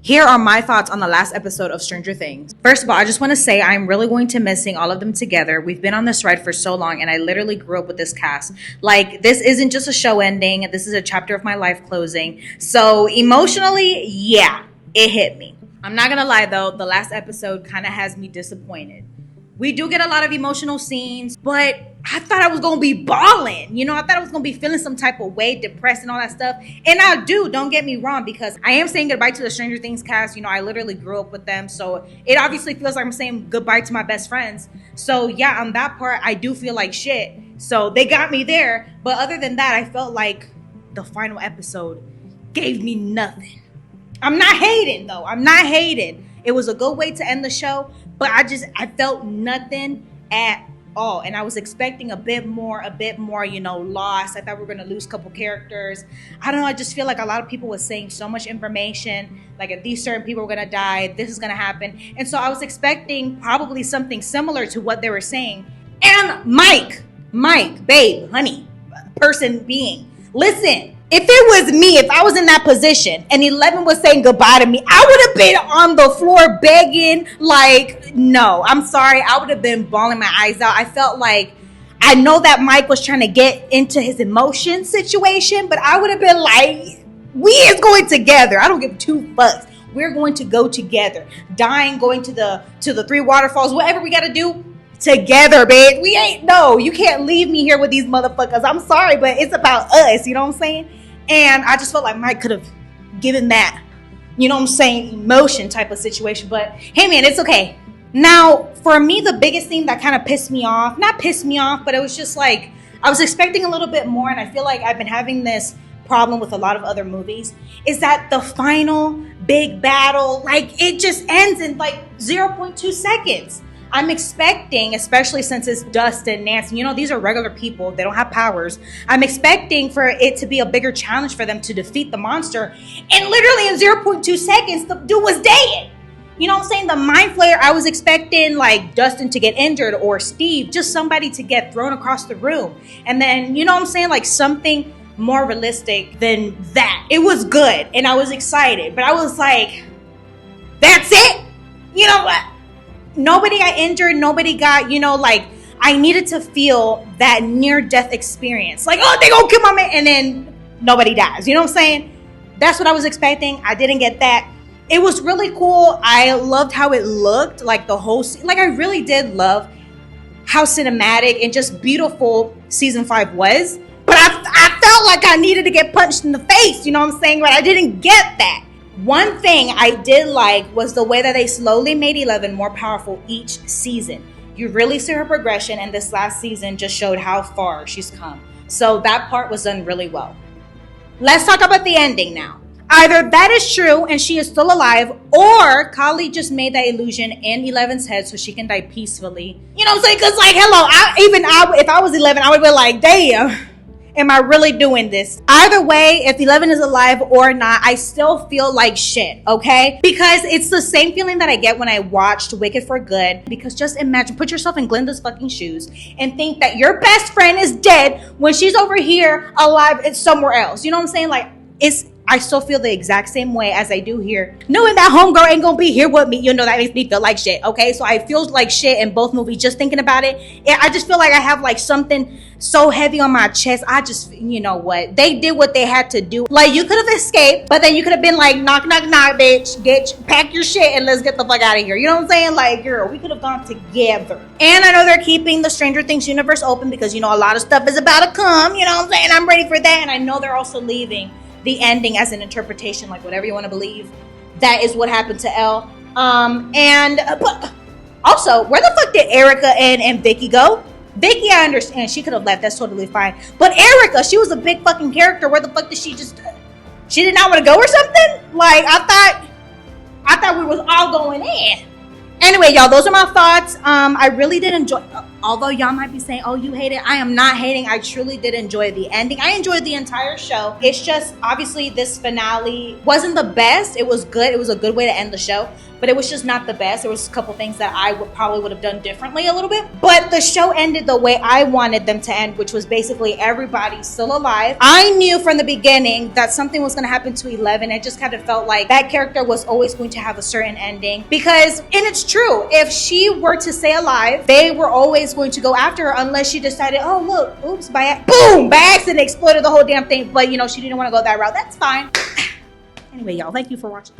Here are my thoughts on the last episode of Stranger Things. First of all, I just want to say I'm really going to miss seeing all of them together. We've been on this ride for so long, and I literally grew up with this cast. Like, this isn't just a show ending. This is a chapter of my life closing. So emotionally, yeah, it hit me. I'm not going to lie, though. The last episode kind of has me disappointed. We do get a lot of emotional scenes, but I thought I was going to be bawling. You know, I thought I was going to be feeling some type of way, depressed and all that stuff. And I do, don't get me wrong, because I am saying goodbye to the Stranger Things cast. You know, I literally grew up with them. So it obviously feels like I'm saying goodbye to my best friends. So yeah, on that part, I do feel like shit. So they got me there. But other than that, I felt like the final episode gave me nothing. I'm not hating, though. I'm not hating. It was a good way to end the show, but I felt nothing at all. And I was expecting a bit more, you know, lost. I thought we were going to lose a couple characters. I don't know. I just feel like a lot of people were saying so much information. Like, if these certain people were going to die, this is going to happen. And so I was expecting probably something similar to what they were saying. And Mike, babe, honey, person being, listen. If it was me, if I was in that position and 11 was saying goodbye to me, I would have been on the floor begging, like, no, I'm sorry. I would have been bawling my eyes out. I felt like, I know that Mike was trying to get into his emotion situation, but I would have been like, we is going together. I don't give two fucks. We're going to go together. Dying, going to the three waterfalls, whatever we got to do. Together, bitch. We ain't, no, you can't leave me here with these motherfuckers. I'm sorry, but it's about us, you know what I'm saying? And I just felt like Mike could have given that, you know what I'm saying, emotion type of situation. But hey, man, it's okay. Now, for me, the biggest thing that kind of pissed me off, not pissed me off, but it was just like, I was expecting a little bit more. And I feel like I've been having this problem with a lot of other movies, is that the final big battle, like, it just ends in like 0.2 seconds. I'm expecting, especially since it's Dustin and Nancy, you know, these are regular people. They don't have powers. I'm expecting for it to be a bigger challenge for them to defeat the monster. And literally in 0.2 seconds, the dude was dead. You know what I'm saying? The Mind Flayer, I was expecting like Dustin to get injured or Steve, just somebody to get thrown across the room. And then, you know what I'm saying? Like something more realistic than that. It was good and I was excited, but I was like, that's it? You know what? Nobody got injured. Nobody got, you know, like, I needed to feel that near-death experience. Like, oh, they gonna kill my man, and then nobody dies. You know what I'm saying? That's what I was expecting. I didn't get that. It was really cool. I loved how it looked, like the whole, like, I really did love how cinematic and just beautiful season 5 was. But I felt like I needed to get punched in the face. You know what I'm saying? But I didn't get that. One thing I did like was the way that they slowly made 11 more powerful each season. You really see her progression, and this last season just showed how far she's come. So that part was done really well. Let's talk about the ending now. Either that is true and she is still alive, or Kali just made that illusion in 11's head so she can die peacefully. You know what I'm saying? Because, like, hello, if I was 11, I would be like, damn. Am I really doing this? Either way, if 11 is alive or not, I still feel like shit, okay? Because it's the same feeling that I get when I watched Wicked for Good. Because just imagine, put yourself in Glinda's fucking shoes and think that your best friend is dead when she's over here alive and somewhere else. You know what I'm saying? Like, I still feel the exact same way as I do here. Knowing that homegirl ain't gonna be here with me, you know, that makes me feel like shit, okay? So I feel like shit in both movies just thinking about it. I just feel like I have like something so heavy on my chest. I just, you know what? They did what they had to do. Like, you could have escaped, but then you could have been like, knock, knock, knock, bitch. Pack your shit and let's get the fuck out of here. You know what I'm saying? Like, girl, we could have gone together. And I know they're keeping the Stranger Things universe open because, you know, a lot of stuff is about to come. You know what I'm saying? I'm ready for that. And I know they're also leaving the ending as an interpretation, like whatever you want to believe, that is what happened to Elle. But also, where the fuck did Erica and Vicky go? Vicky, I understand, she could have left, that's totally fine. But Erica, she was a big fucking character. Where the fuck did she did not want to go or something? Like, I thought we was all going in. Anyway, y'all, those are my thoughts. I really did enjoy. Although y'all might be saying, oh, you hate it. I am not hating. I truly did enjoy the ending. I enjoyed the entire show. It's just, obviously, this finale wasn't the best. It was good. It was a good way to end the show, but it was just not the best. There was a couple things that I probably would have done differently a little bit. But the show ended the way I wanted them to end, which was basically everybody still alive. I knew from the beginning that something was going to happen to 11. It just kind of felt like that character was always going to have a certain ending. Because, and it's true, if she were to stay alive, they were always going to go after her unless she decided, oh, look, oops, boom, by accident exploded the whole damn thing. But, you know, she didn't want to go that route. That's fine. Anyway, y'all, thank you for watching.